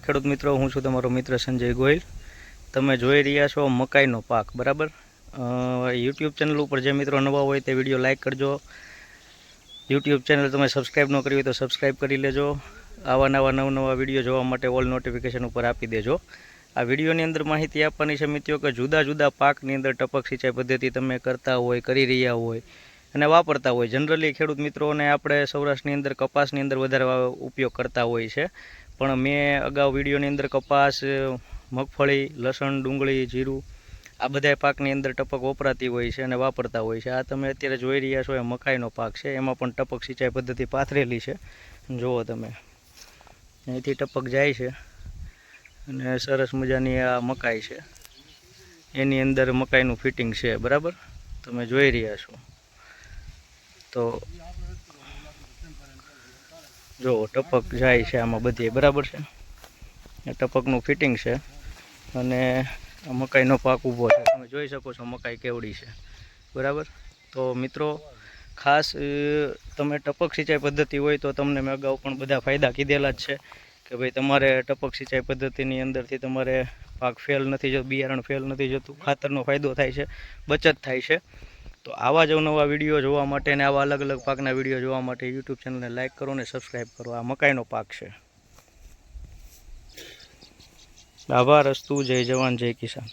ખેડૂત મિત્રો, હું છું તમારો મિત્ર સંજય ગોહિલ। તમે જોઈ રહ્યા છો મકાઈનો પાક, બરાબર। યુટ્યુબ ચેનલ ઉપર જે મિત્રો નવા હોય તે વિડીયો લાઇક કરજો। યુટ્યુબ ચેનલ તમે સબસ્ક્રાઈબ ન કરી હોય તો સબસ્ક્રાઈબ કરી લેજો। આવા નવા વિડીયો જોવા માટે ઓલ નોટિફિકેશન ઉપર આપી દેજો। આ વિડીયોની અંદર માહિતી આપવાની છે મિત્રો કે જુદા જુદા પાકની અંદર ટપક સિંચાઈ પદ્ધતિ તમે કરતા હોય, કરી રહ્યા હોય અને વાપરતા હોય। જનરલી ખેડૂત મિત્રોને આપણે સૌરાષ્ટ્રની અંદર કપાસની અંદર વધારે ઉપયોગ કરતા હોય છે, પણ મેં અગાઉ વિડીયોની અંદર કપાસ, મગફળી, લસણ, ડુંગળી, જીરું આ બધા પાકની અંદર ટપક વપરાતી હોય છે અને વાપરતા હોય છે। આ તમે અત્યારે જોઈ રહ્યા છો એ મકાઈનો પાક છે, એમાં પણ ટપક સિંચાઈ પદ્ધતિ પાથરેલી છે। જુઓ તમે, અહીંથી ટપક જાય છે અને સરસ મજાની આ મકાઈ છે, એની અંદર મકાઈનું ફિટિંગ છે, બરાબર। તમે જોઈ રહ્યા છો તો જો ટપક જાય છે આમાં બધી, બરાબર છે। એ ટપકનું ફિટિંગ છે અને આ મકાઈનો પાક ઊભો છે, તમે જોઈ શકો છો મકાઈ કેવડી છે, બરાબર। તો મિત્રો ખાસ તમે ટપક સિંચાઈ પદ્ધતિ હોય તો તમને મેં અગાઉ પણ બધા ફાયદા કીધેલા જ છે કે ભાઈ તમારે ટપક સિંચાઈ પદ્ધતિની અંદરથી તમારે પાક ફેલ નથી જતું, બિયારણ ફેલ નથી જતું, ખાતરનો ફાયદો થાય છે, બચત થાય છે। તો આવા જ નવા વિડીયો જોવા માટે અને આવા અલગ અલગ પાકના વિડીયો જોવા માટે યુટ્યુબ ચેનલને લાઇક કરો અને સબસ્ક્રાઈબ કરો। આ મકાઈનો પાક છે। આભાર અસ્તુ, જય જવાન જય કિસાન।